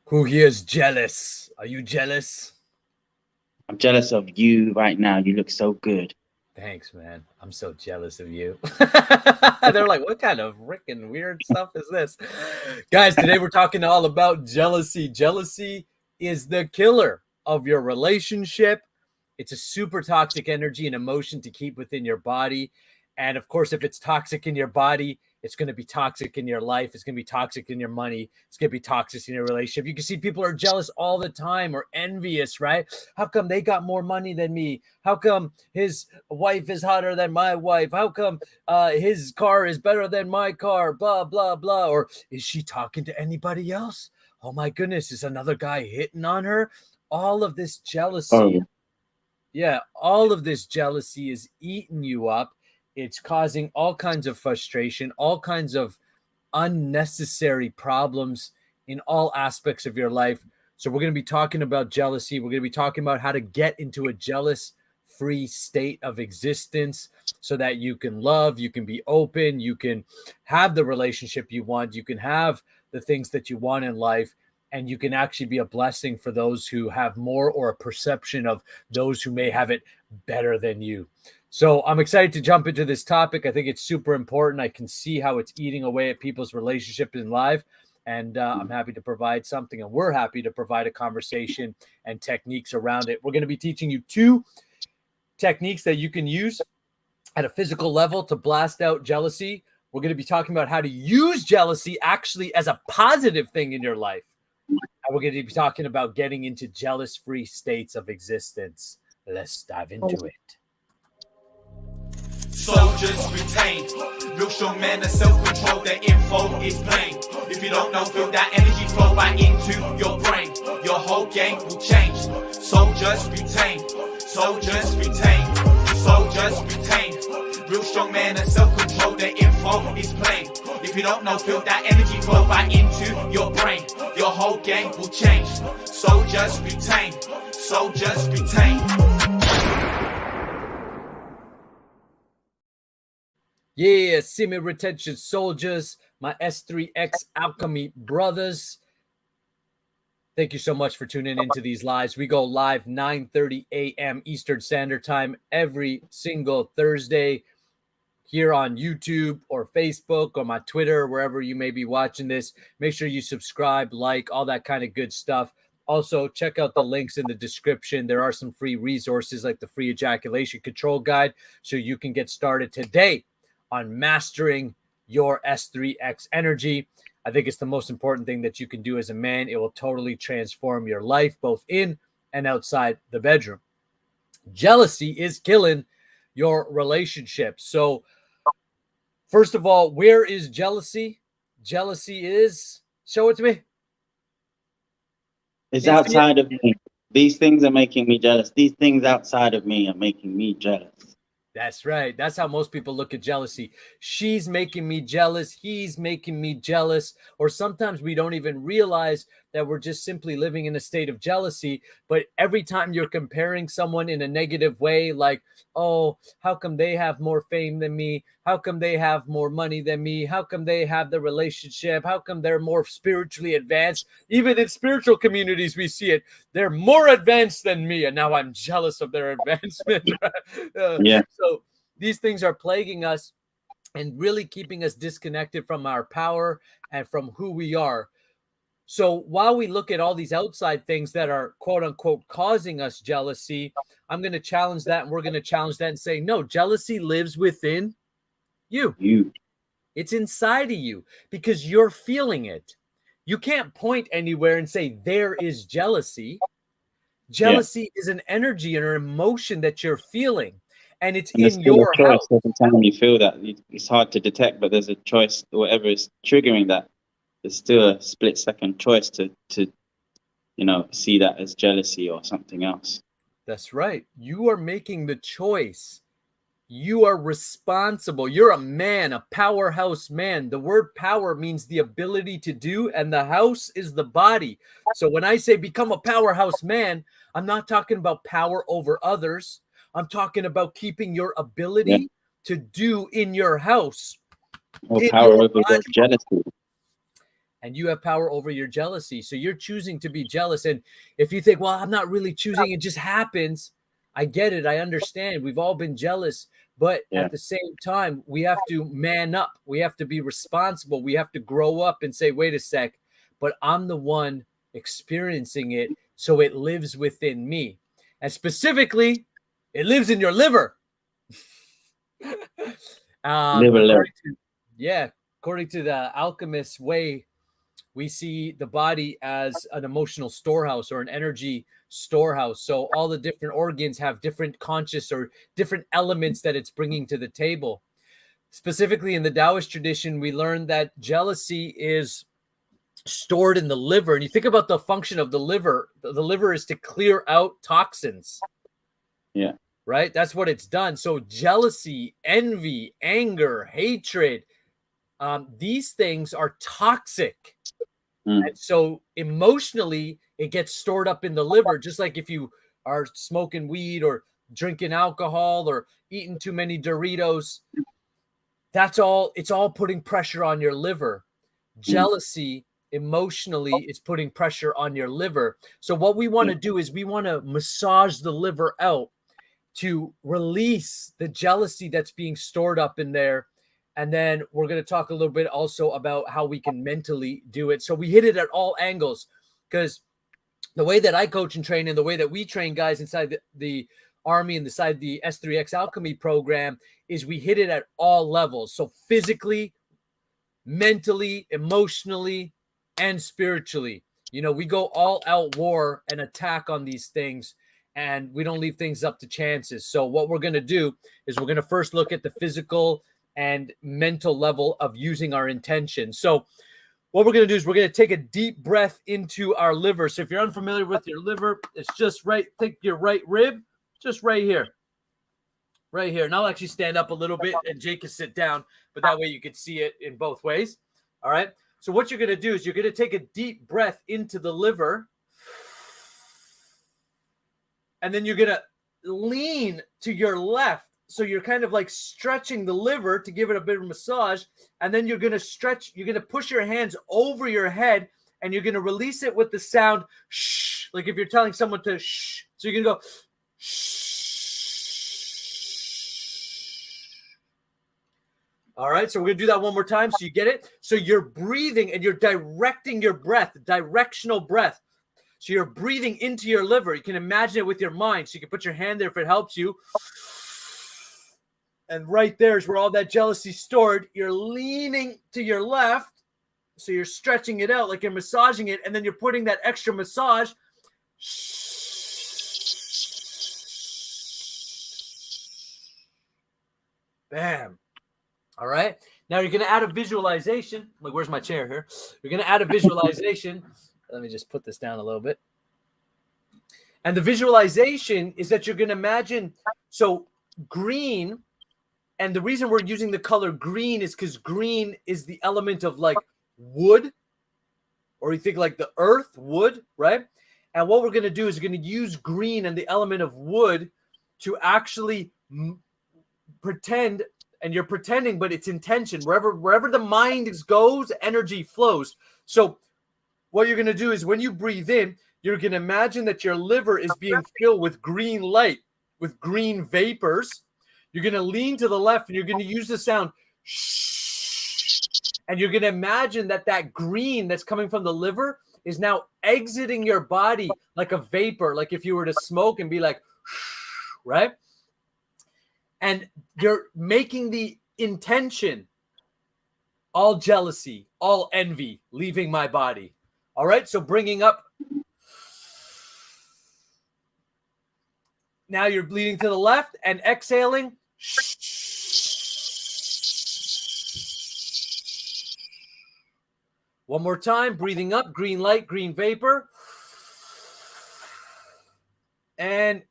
Who here is jealous? Are you jealous? I'm jealous of you right now. You look so good. Thanks, man. I'm so jealous of you. They're like, what kind of freaking weird stuff is this? Guys, today we're talking all about jealousy. Jealousy is the killer of your relationship. It's a super toxic energy and emotion to keep within your body. And of course, if it's toxic in your body, it's going to be toxic in your life. It's going to be toxic in your money. It's going to be toxic in your relationship. You can see people are jealous all the time or envious, right? How come they got more money than me? How come his wife is hotter than my wife? How come his car is better than my car? Blah, blah, blah. Or is she talking to anybody else? Oh my goodness, is another guy hitting on her? All of this jealousy. Oh, Yeah, all of this jealousy is eating you up. It's causing all kinds of frustration, all kinds of unnecessary problems in all aspects of your life. So, we're going to be talking about jealousy. We're going to be talking about how to get into a jealous free state of existence so that you can love, you can be open, you can have the relationship you want, you can have the things that you want in life, and you can actually be a blessing for those who have more or a perception of those who may have it better than you. So I'm excited to jump into this topic. I think it's super important. I can see how it's eating away at people's relationship in life. And I'm happy to provide something, and we're happy to provide a conversation and techniques around it. We're going to be teaching you 2 techniques that you can use at a physical level to blast out jealousy. We're going to be talking about how to use jealousy actually as a positive thing in your life. And we're going to be talking about getting into jealous-free states of existence. Let's dive into it. Soldiers retained, real strong men are self-control, their info is plain. If you don't know, feel that energy flow right into your brain. Your whole game will change. Soldiers retained, soldiers retained, soldiers retained. Real strong men are self-control, their info is plain. If you don't know, feel that energy flow right into your brain. Your whole game will change. Soldiers retained, soldiers retained. Yeah, semi-retention soldiers, my S3X Alchemy brothers. Thank you so much for tuning into these lives. We go live 9:30 a.m. Eastern Standard Time every single Thursday here on YouTube or Facebook or my Twitter, wherever you may be watching this. Make sure you subscribe, like, all that kind of good stuff. Also, check out the links in the description. There are some free resources like the free ejaculation control guide so you can get started today on mastering your S3X energy. I think it's the most important thing that you can do as a man. It will totally transform your life, both in and outside the bedroom. Jealousy is killing your relationship. So, first of all, where is jealousy? Jealousy is, show it to me. it's outside of me. These things are making me jealous. These things outside of me are making me jealous. That's right. That's how most people look at jealousy. She's making me jealous. He's making me jealous. Or sometimes we don't even realize that we're just simply living in a state of jealousy. But every time you're comparing someone in a negative way, like, oh, how come they have more fame than me? How come they have more money than me? How come they have the relationship? How come they're more spiritually advanced? Even in spiritual communities, we see it. They're more advanced than me. And now I'm jealous of their advancement. Yeah. So these things are plaguing us and really keeping us disconnected from our power and from who we are. So while we look at all these outside things that are quote unquote causing us jealousy, I'm going to challenge that, and we're going to challenge that and say, no, jealousy lives within you. It's inside of you because you're feeling it. You can't point anywhere and say there is jealousy. Jealousy is an energy and an emotion that you're feeling, and it's And in your choice. house. Every time you feel that, it's hard to detect, but there's a choice. Whatever is triggering that, there's still a split-second choice to see that as jealousy or something else. That's right. You are making the choice. You are responsible. You're a man, a powerhouse man. The word power means the ability to do, and the house is the body. So when I say become a powerhouse man, I'm not talking about power over others. I'm talking about keeping your ability to do in your house. Or power over jealousy. and you have power over your jealousy. So you're choosing to be jealous. And if you think, well, I'm not really choosing, it just happens. I get it. I understand. We've all been jealous. But at the same time, we have to man up. We have to be responsible. We have to grow up and say, wait a sec, but I'm the one experiencing it. So it lives within me. And specifically, it lives in your liver. According to the alchemist way, we see the body as an emotional storehouse or an energy storehouse. So all the different organs have different conscious or different elements that it's bringing to the table. Specifically in the Taoist tradition, we learned that jealousy is stored in the liver. And you think about the function of the liver. The liver is to clear out toxins. Yeah. Right? That's what it's done. So jealousy, envy, anger, hatred, these things are toxic. And so emotionally, it gets stored up in the liver, just like if you are smoking weed or drinking alcohol or eating too many Doritos. That's all. It's all putting pressure on your liver. Jealousy emotionally is putting pressure on your liver. So what we want to do is we want to massage the liver out to release the jealousy that's being stored up in there. And then we're going to talk a little bit also about how we can mentally do it. So we hit it at all angles, because the way that I coach and train and the way that we train guys inside the Army and inside the S3X Alchemy program is we hit it at all levels. So physically, mentally, emotionally, and spiritually. You know, we go all out war and attack on these things, and we don't leave things up to chances. So what we're going to do is we're going to first look at the physical and mental level of using our intention. So what we're going to do is we're going to take a deep breath into our liver. So if you're unfamiliar with your liver, it's just right. Take your right rib, just right here. Right here. And I'll actually stand up a little bit and Jake can sit down, but that way you can see it in both ways. All right. So what you're going to do is you're going to take a deep breath into the liver. And then you're going to lean to your left. So you're kind of like stretching the liver to give it a bit of a massage. And then you're going to stretch, you're going to push your hands over your head and you're going to release it with the sound shh. Like if you're telling someone to shh. So you're going to go shh. All right. So we're going to do that one more time. So you get it. So you're breathing and you're directing your breath, directional breath. So you're breathing into your liver. You can imagine it with your mind. So you can put your hand there if it helps you. And right there is where all that jealousy is stored. You're leaning to your left. So you're stretching it out like you're massaging it. And then you're putting that extra massage. Bam. All right. Now you're going to add a visualization. Like, where's my chair here? You're going to add a visualization. Let me just put this down a little bit. And the visualization is that you're going to imagine. So green. And the reason we're using the color green is because green is the element of like wood, or you think like the earth, wood, right? And what we're going to do is we're going to use green and the element of wood to actually pretend, and you're pretending, but it's intention. Wherever the mind goes, energy flows. So what you're going to do is when you breathe in, you're going to imagine that your liver is being filled with green light, with green vapors. You're going to lean to the left and you're going to use the sound shh. And you're going to imagine that that green that's coming from the liver is now exiting your body like a vapor, like if you were to smoke and be like, right? And you're making the intention, all jealousy, all envy, leaving my body. All right, so bringing up. Now you're bleeding to the left and exhaling. One more time, breathing up, green light, green vapor. And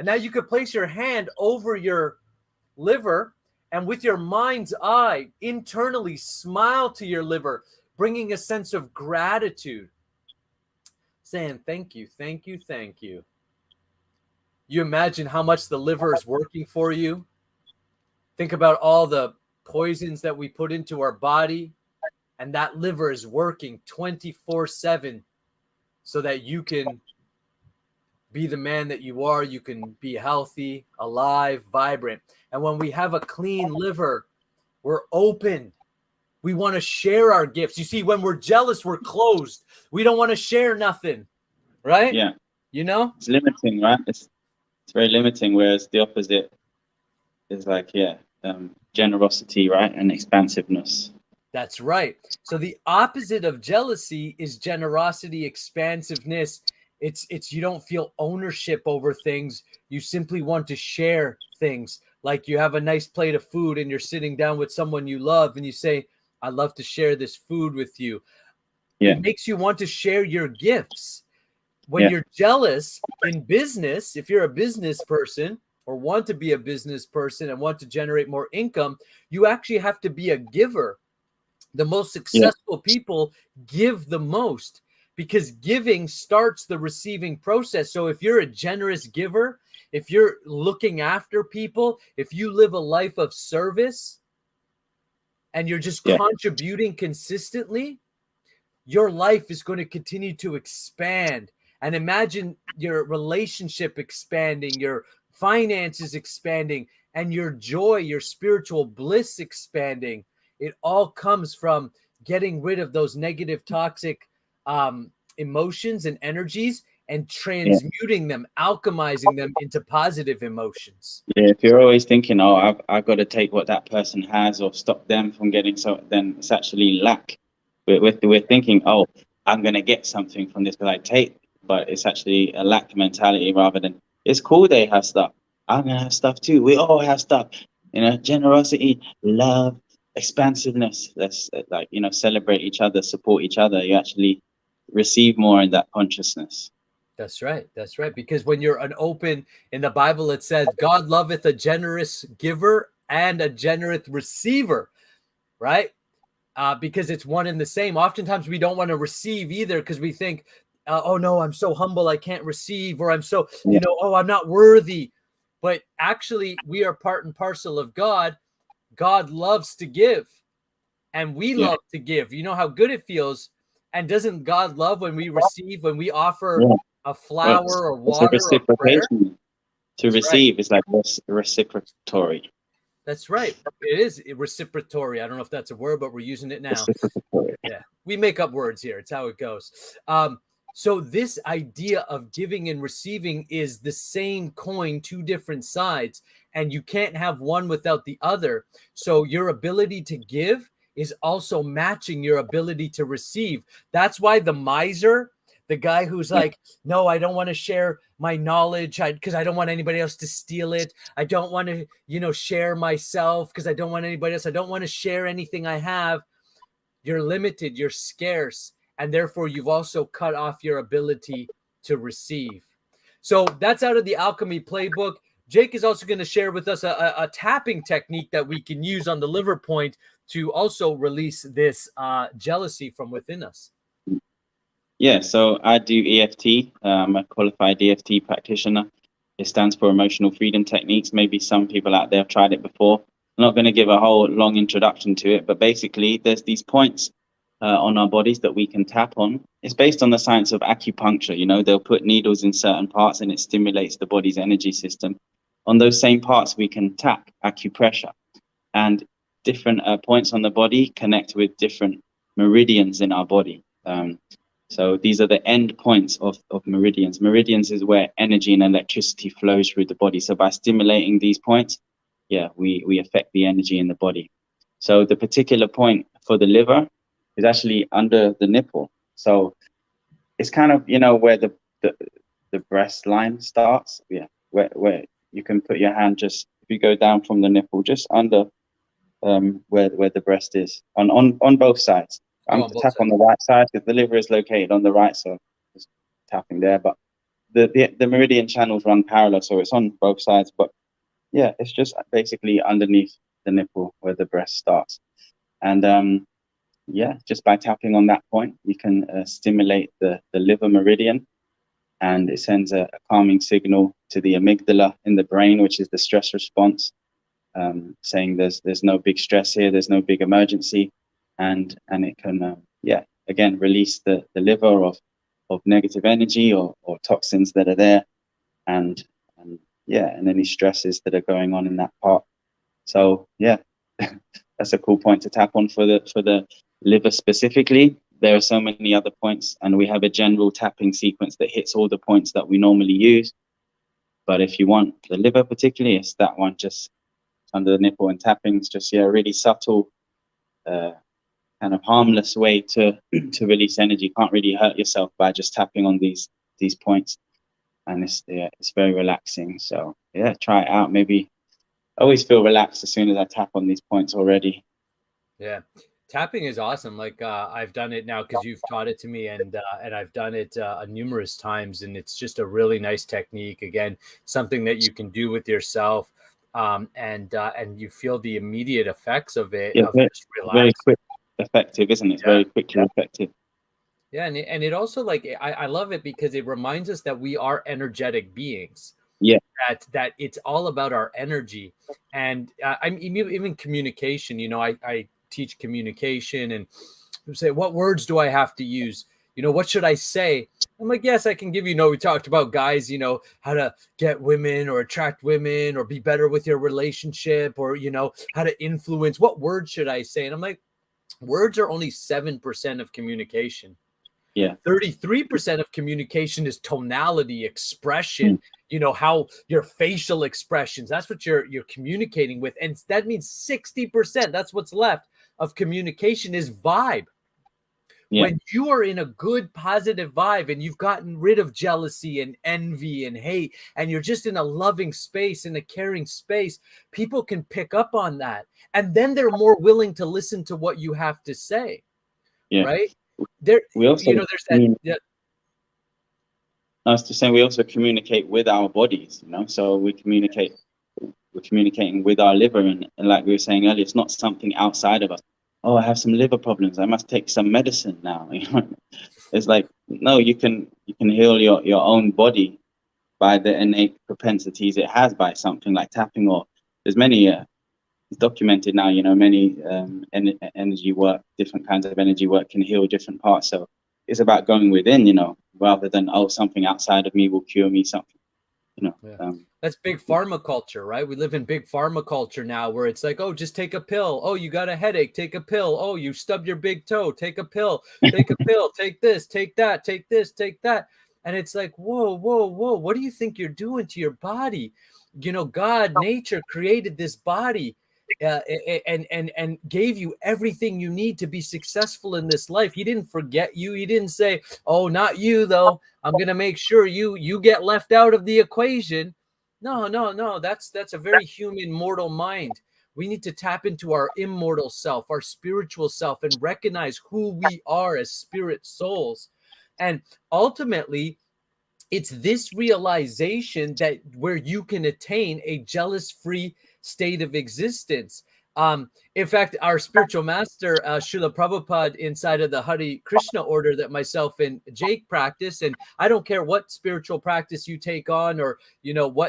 now you could place your hand over your liver and with your mind's eye internally smile to your liver, bringing a sense of gratitude, saying thank you, thank you, thank you. You imagine how much the liver is working for you. Think about all the poisons that we put into our body, and that liver is working 24/7 so that you can be the man that you are. You can be healthy, alive, vibrant. And when we have a clean liver, we're open. We want to share our gifts. You see, when we're jealous, we're closed. We don't want to share nothing, right? Yeah. You know? It's limiting, right? It's very limiting, whereas the opposite is like, generosity, right? And expansiveness. That's right. So the opposite of jealousy is generosity, expansiveness. It's you don't feel ownership over things. You simply want to share things. Like you have a nice plate of food and you're sitting down with someone you love and you say, "I'd love to share this food with you." Yeah. It makes you want to share your gifts. When you're jealous in business, if you're a business person or want to be a business person and want to generate more income, you actually have to be a giver. The most successful people give the most because giving starts the receiving process. So if you're a generous giver, if you're looking after people, if you live a life of service and you're just contributing consistently, your life is going to continue to expand. And imagine your relationship expanding, your finances expanding, and your joy, your spiritual bliss expanding. It all comes from getting rid of those negative, toxic emotions and energies and transmuting them, alchemizing them into positive emotions. Yeah, if you're always thinking, oh, I've got to take what that person has or stop them from getting so, then it's actually lack. We're thinking, oh, I'm going to get something from this because I take, but it's actually a lack mentality rather than, it's cool they have stuff. I'm going to have stuff too. We all have stuff, generosity, love, expansiveness. Let's celebrate each other, support each other. You actually receive more in that consciousness. That's right. That's right. Because when you're an open, in the Bible, it says, God loveth a generous giver and a generous receiver, right? Because it's one and the same. Oftentimes we don't want to receive either because we think, oh no, I'm so humble, I can't receive, or I'm so, oh, I'm not worthy. But actually, we are part and parcel of God. God loves to give, and we love to give. You know how good it feels. And doesn't God love when we receive, when we offer a flower or water or prayer? To receive is like reciprocatory. That's right. It is reciprocatory. I don't know if that's a word, but we're using it now. Yeah, we make up words here. It's how it goes. So this idea of giving and receiving is the same coin, two different sides, and you can't have one without the other. So your ability to give is also matching your ability to receive. That's why the miser, the guy who's like, no, I don't want to share my knowledge because I don't want anybody else to steal it. I don't want to, share myself because I don't want anybody else. I don't want to share anything I have. You're limited, you're scarce, and therefore you've also cut off your ability to receive. So that's out of the Alchemy playbook. Jake is also going to share with us a tapping technique that we can use on the liver point to also release this jealousy from within us. Yeah, so I do EFT. I'm a qualified EFT practitioner. It stands for Emotional Freedom Techniques. Maybe some people out there have tried it before. I'm not going to give a whole long introduction to it, but basically there's these points on our bodies that we can tap on. It's based on the science of acupuncture. They'll put needles in certain parts and it stimulates the body's energy system. On those same parts, we can tap acupressure, and different points on the body connect with different meridians in our body. So these are the end points of meridians. Meridians is where energy and electricity flows through the body. So by stimulating these points, we affect the energy in the body. So the particular point for the liver is actually under the nipple. So it's kind of, where the breast line starts. Yeah, where you can put your hand just, if you go down from the nipple, just under where the breast is on both sides. I'm tap on the right side because the liver is located on the right, so just tapping there. But the meridian channels run parallel, so it's on both sides. But yeah, it's just basically underneath the nipple where the breast starts. And just by tapping on that point, you can stimulate the liver meridian, and it sends a calming signal to the amygdala in the brain, which is the stress response. saying there's no big stress here, there's no big emergency, and it can again release the liver of negative energy or toxins that are there, and any stresses that are going on in that part. So that's a cool point to tap on for the liver specifically. There are so many other points, and we have a general tapping sequence that hits all the points that we normally use. But if you want the liver particularly, it's that one, just under the nipple, and tapping is just really subtle, kind of harmless way to release energy. You can't really hurt yourself by just tapping on these points, and it's very relaxing. So try it out. Maybe I always feel relaxed as soon as I tap on these points already. Yeah, tapping is awesome. Like I've done it now because you've taught it to me, and I've done it numerous times, and it's just a really nice technique. Again, something that you can do with yourself, and you feel the immediate effects of it. Yeah, very quick, effective, isn't it? Yeah. Very quickly effective. Yeah, and it also, like, I love it because it reminds us that we are energetic beings. Yeah. That it's all about our energy, and I'm even communication. You know, I teach communication, and say, what words do I have to use? You know, what should I say? I'm like, yes, I can give you. We talked about guys, how to get women or attract women or be better with your relationship, or how to influence. What words should I say? And I'm like, words are only 7% of communication. Yeah. 33% of communication is tonality, expression, how your facial expressions, that's what you're communicating with. And that means 60%, that's what's left of communication, is vibe. Yeah. When you are in a good, positive vibe, and you've gotten rid of jealousy and envy and hate, and you're just in a loving space, in a caring space, people can pick up on that. And then they're more willing to listen to what you have to say. Yeah. Right? We also, there's that. Yeah. I was just saying, we also communicate with our bodies, so we're communicating with our liver, and like we were saying earlier, it's not something outside of us. Oh, I have some liver problems, I must take some medicine now. It's like, no, you can heal your own body by the innate propensities it has, by something like tapping, or there's many it's documented now, many energy work, different kinds of energy work can heal different parts. So it's about going within, rather than, something outside of me will cure me, something, Yeah. That's big pharma culture, right? We live in big pharma culture now, where it's like, oh, just take a pill. Oh, you got a headache, take a pill. Oh, you stubbed your big toe, take a pill, take a pill, take this, take that, take this, take that. And it's like, whoa, what do you think you're doing to your body? God, nature created this body, and gave you everything you need to be successful in this life. He didn't forget you. He didn't say, oh, not you though, I'm gonna make sure you get left out of the equation. No, that's a very human, mortal mind. We need to tap into our immortal self, our spiritual self, and recognize who we are as spirit souls. And ultimately, it's this realization that where you can attain a jealous-free state of existence. In fact, our spiritual master, Srila Prabhupada, inside of the Hare Krishna order that myself and Jake practice, and I don't care what spiritual practice you take on, or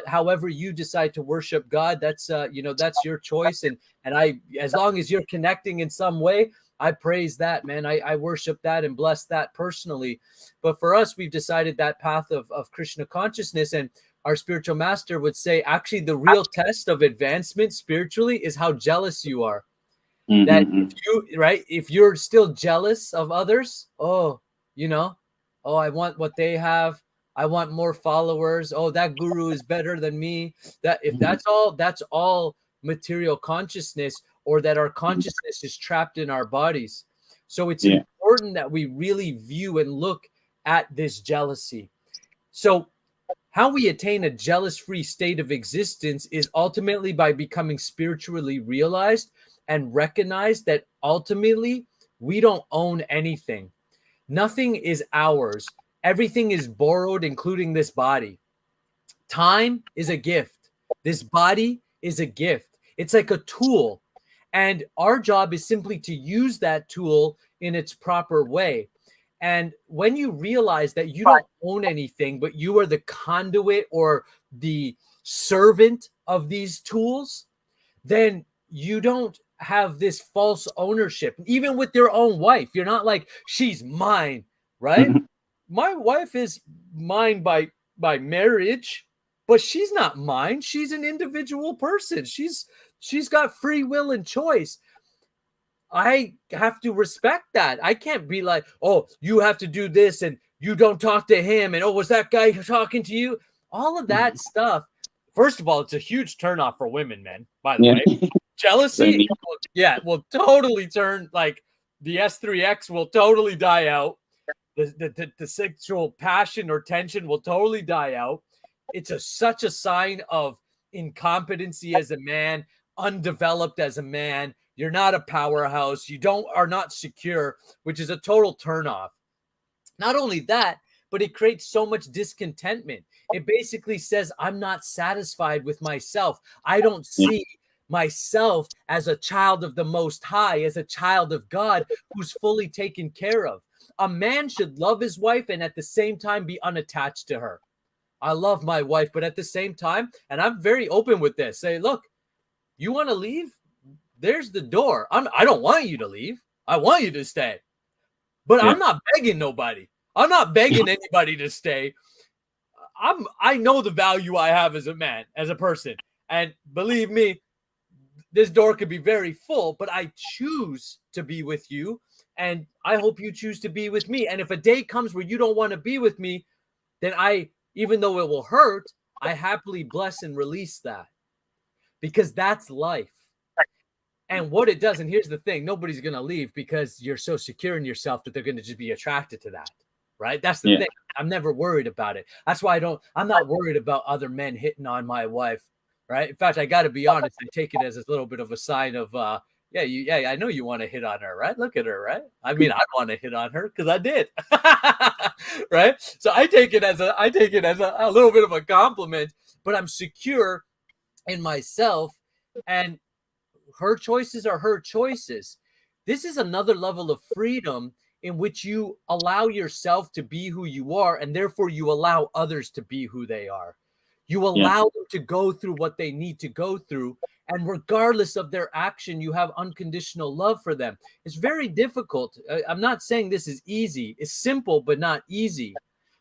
however you decide to worship God, that's that's your choice. And I, as long as you're connecting in some way, I praise that, man. I worship that and bless that personally. But for us, we've decided that path of Krishna consciousness, and our spiritual master would say, actually, the real test of advancement spiritually is how jealous you are. Mm-hmm. That if you're still jealous of others, I want what they have. I want more followers. Oh, that guru is better than me. That if that's all material consciousness, or that our consciousness is trapped in our bodies. So it's important that we really view and look at this jealousy. So how we attain a jealous-free state of existence is ultimately by becoming spiritually realized and recognize that ultimately we don't own anything. Nothing is ours. Everything is borrowed, including this body. Time is a gift. This body is a gift. It's like a tool. And our job is simply to use that tool in its proper way. And when you realize that you don't own anything, but you are the conduit or the servant of these tools, then you don't have this false ownership. Even with your own wife, you're not like, she's mine, right? My wife is mine by marriage, but she's not mine. She's an individual person. She's got free will and choice. I have to respect that. I can't be like, oh, you have to do this and you don't talk to him. And, oh, was that guy talking to you? All of that stuff. First of all, it's a huge turnoff for women, man, by the way. Jealousy, will totally turn, like, the S3X will totally die out. The sexual passion or tension will totally die out. It's such a sign of incompetency as a man, undeveloped as a man. You're not a powerhouse. You are not secure, which is a total turnoff. Not only that, but it creates so much discontentment. It basically says, I'm not satisfied with myself. I don't see myself as a child of the Most High, as a child of God who's fully taken care of. A man should love his wife and at the same time be unattached to her. I love my wife, but at the same time, and I'm very open with this, say, look, you want to leave? There's the door. I don't want you to leave. I want you to stay. But I'm not begging nobody. I'm not begging anybody to stay. I know the value I have as a man, as a person. And believe me, this door could be very full, but I choose to be with you. And I hope you choose to be with me. And if a day comes where you don't want to be with me, then even though it will hurt, I happily bless and release that. Because that's life. And what it does, and here's the thing, nobody's going to leave because you're so secure in yourself that they're going to just be attracted to that, right? That's the thing. I'm never worried about it. That's why I'm not worried about other men hitting on my wife, right? In fact, I got to be honest, I take it as a little bit of a sign of, I know you want to hit on her, right? Look at her, right? I mean, I want to hit on her because I did, right? So I take it as a little bit of a compliment, but I'm secure in myself, and her choices are her choices. This is another level of freedom in which you allow yourself to be who you are, and therefore you allow others to be who they are. You allow them to go through what they need to go through, and regardless of their action, you have unconditional love for them. It's very difficult. I'm not saying this is easy. It's simple, but not easy.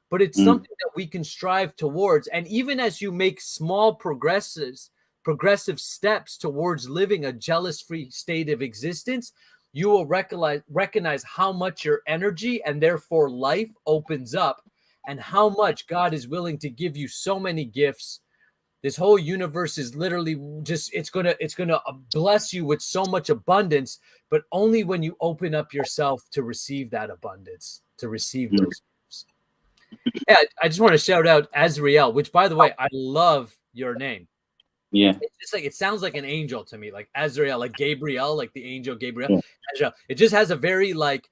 But it's something that we can strive towards. And even as you make small progressive steps towards living a jealous-free state of existence, you will recognize how much your energy and therefore life opens up, and how much God is willing to give you so many gifts. This whole universe is literally just, it's gonna bless you with so much abundance, but only when you open up yourself to receive that abundance, to receive those gifts. Yeah, I just want to shout out Azrael, which, by the way, I love your name. Yeah, it's just like, it sounds like an angel to me, like Azrael, like Gabriel, like the angel Gabriel. Yeah. It just has a very like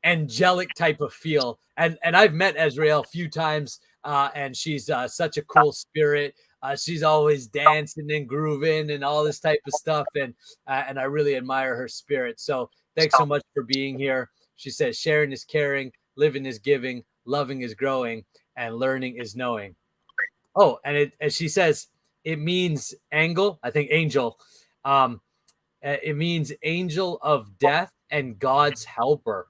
angelic type of feel. And I've met Azrael a few times, and she's such a cool spirit. She's always dancing and grooving and all this type of stuff, and I really admire her spirit. So thanks so much for being here. She says, sharing is caring, living is giving, loving is growing, and learning is knowing. Oh, and she says, it means angel. It means angel of death and God's helper.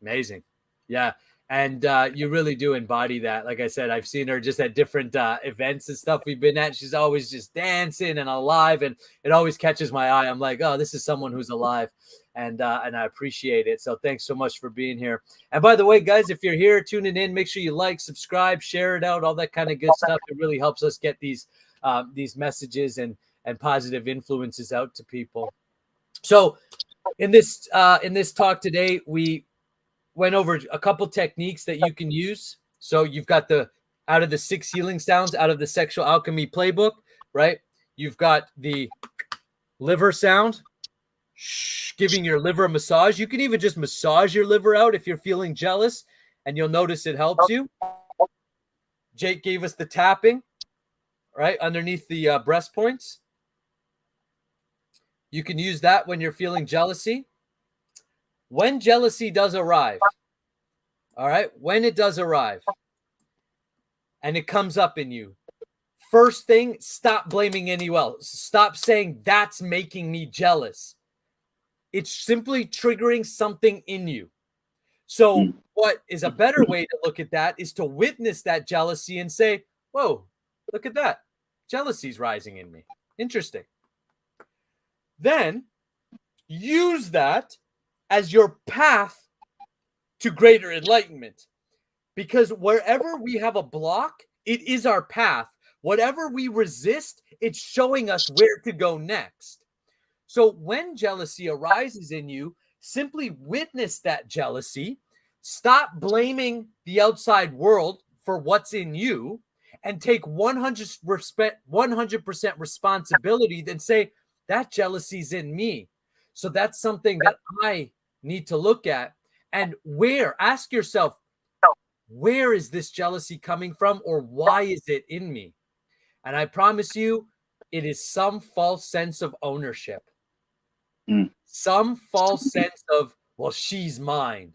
Amazing. Yeah. And you really do embody that. Like I said, I've seen her just at different events and stuff we've been at. She's always just dancing and alive, and it always catches my eye. I'm like, oh, this is someone who's alive, and I appreciate it. So thanks so much for being here. And by the way, guys, if you're here tuning in, make sure you like, subscribe, share it out, all that kind of good stuff. It really helps us get these messages and positive influences out to people. So in this talk today, we went over a couple techniques that you can use. So you've got out of the 6 healing sounds out of the Sexual Alchemy playbook, right? You've got the liver sound, giving your liver a massage. You can even just massage your liver out if you're feeling jealous, and you'll notice it helps you. Jake gave us the tapping, right, underneath the breast points. You can use that when you're feeling jealousy. When jealousy does arrive, all right, when it does arrive and it comes up in you, first thing, stop blaming anyone else. Stop saying that's making me jealous. It's simply triggering something in you. So what is a better way to look at that is to witness that jealousy and say, whoa, look at that. Jealousy's rising in me. Interesting. Then use that as your path to greater enlightenment. Because wherever we have a block, it is our path. Whatever we resist, it's showing us where to go next. So when jealousy arises in you, simply witness that jealousy. Stop blaming the outside world for what's in you and take 100% responsibility. Then say, that jealousy's in me. So that's something that I need to look at. And ask yourself, where is this jealousy coming from, or why is it in me? And I promise you, it is some false sense of ownership. Some false sense of, well, she's mine,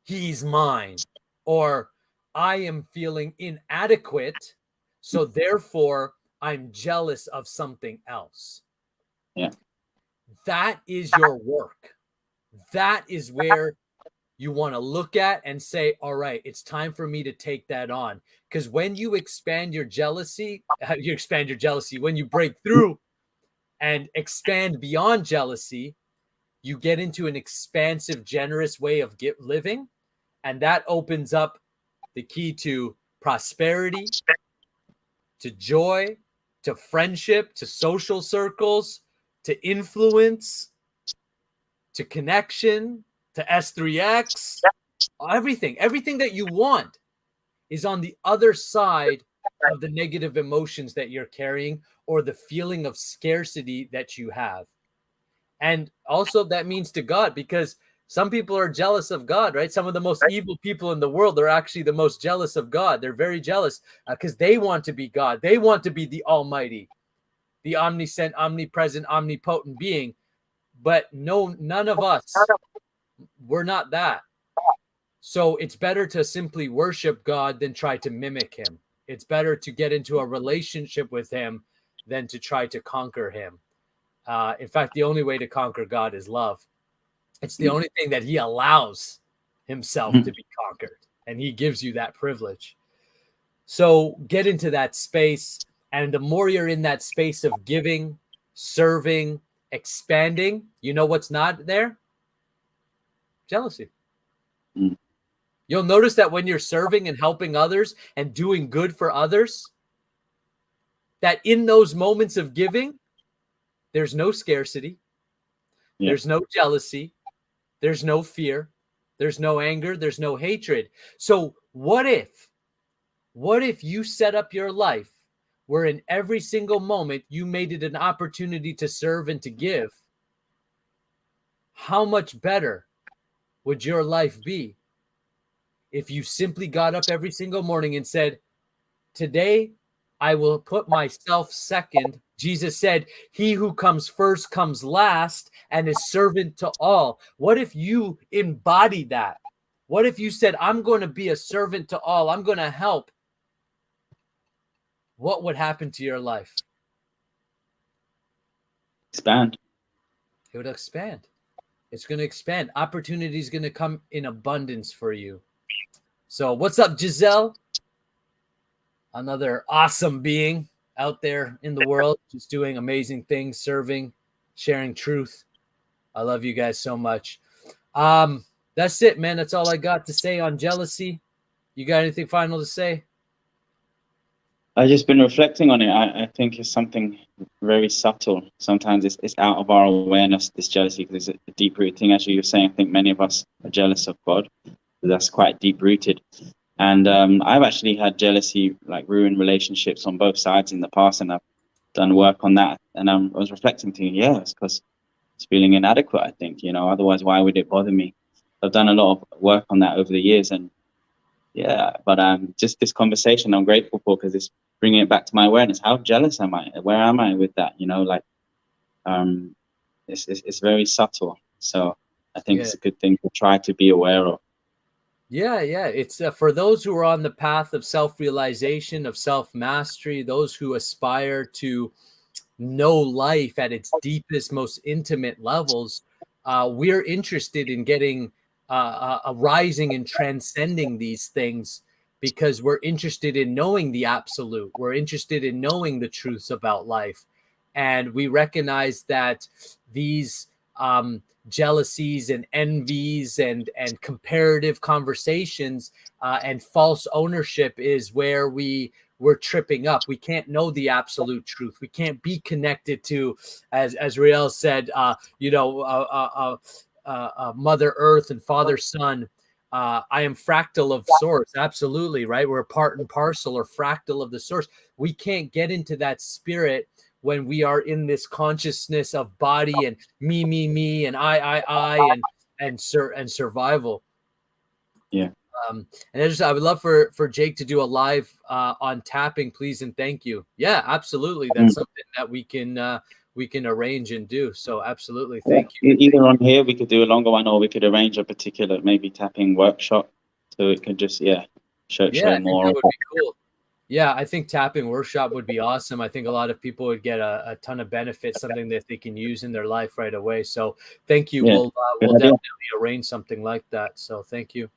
he's mine, or I am feeling inadequate, so therefore I'm jealous of something else. Yeah. That is your work. That is where you want to look at and say, all right, it's time for me to take that on. Because when you expand your jealousy, when you break through and expand beyond jealousy, you get into an expansive, generous way of living. And that opens up the key to prosperity, to joy, to friendship, to social circles, to influence, to connection, to S3X, everything that you want is on the other side of the negative emotions that you're carrying or the feeling of scarcity that you have. And also that means to God, because some people are jealous of God, right? Some of the most evil people in the world are actually the most jealous of God. They're very jealous because they want to be God. They want to be the Almighty, the omniscient, omnipresent, omnipotent being. But no, none of us, we're not that. So it's better to simply worship God than try to mimic him. It's better to get into a relationship with him than to try to conquer him. In fact, the only way to conquer God is love. It's the only thing that he allows himself to be conquered, and he gives you that privilege. So get into that space, and the more you're in that space of giving, serving, expanding, you know what's not there? Jealousy. You'll notice that when you're serving and helping others and doing good for others, that in those moments of giving, there's no scarcity, there's no jealousy, there's no fear, there's no anger, there's no hatred. So what if you set up your life where in every single moment you made it an opportunity to serve and to give? How much better would your life be if you simply got up every single morning and said, today I will put myself second. Jesus said, he who comes first comes last and is servant to all. What if you embodied that? What if you said, I'm going to be a servant to all. I'm going to help. What would happen to your life? Expand. It would expand. It's going to expand. Opportunity is going to come in abundance for you. So what's up, Giselle? Another awesome being out there in the world, just doing amazing things, serving, sharing truth. I love you guys so much. That's it, man. That's all I got to say on jealousy. You got anything final to say? I've just been reflecting on it. I think it's something very subtle. Sometimes it's out of our awareness, this jealousy, because it's a deep-rooted thing. As you were saying, I think many of us are jealous of God. That's quite deep-rooted. And I've actually had jealousy, like ruin relationships on both sides in the past, and I've done work on that. And I was reflecting, thinking, yeah, it's because it's feeling inadequate, I think, otherwise why would it bother me? I've done a lot of work on that over the years, and yeah, but just this conversation I'm grateful for, because it's bringing it back to my awareness. How jealous am I? Where am I with that? It's very subtle. So I think it's a good thing to try to be aware of. Yeah, yeah. It's for those who are on the path of self-realization, of self-mastery, those who aspire to know life at its deepest, most intimate levels. We're interested in getting a rising and transcending these things because we're interested in knowing the absolute. We're interested in knowing the truths about life. And we recognize that these jealousies and envies and comparative conversations and false ownership is where we're tripping up. We can't know the absolute truth. We can't be connected to, as Riel said, Mother Earth and Father Sun. I am fractal of source. Absolutely, right? We're part and parcel or fractal of the source. We can't get into that spirit when we are in this consciousness of body and me, and I, and survival. Yeah. And I would love for Jake to do a live on tapping, please and thank you. Yeah, absolutely. That's something that we can arrange and do. So absolutely, thank you. Either on here we could do a longer one, or we could arrange a particular maybe tapping workshop, so it could just show more. That would be cool. Yeah, I think tapping workshop would be awesome. I think a lot of people would get a ton of benefits, something that they can use in their life right away. So thank you. Yeah, we'll definitely arrange something like that. So thank you.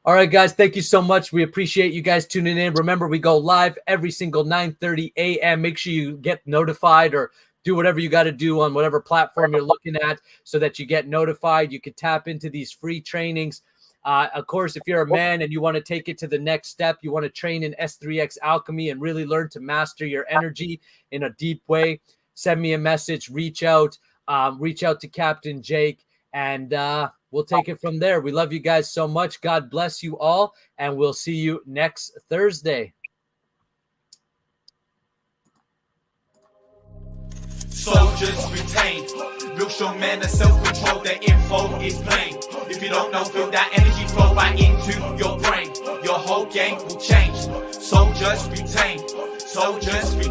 All right, guys, thank you so much. We appreciate you guys tuning in. Remember, we go live every single 9:30 a.m. Make sure you get notified or do whatever you got to do on whatever platform you're looking at so that you get notified. You can tap into these free trainings. Of course, if you're a man and you want to take it to the next step, you want to train in S3X Alchemy and really learn to master your energy in a deep way, send me a message, reach out to Captain Jake, and we'll take it from there. We love you guys so much. God bless you all, and we'll see you next Thursday. Soldiers retain, real strong men of self-control, their info is plain. If you don't know, feel that energy flow right into your brain. Your whole game will change. Soldiers retain, soldiers retain.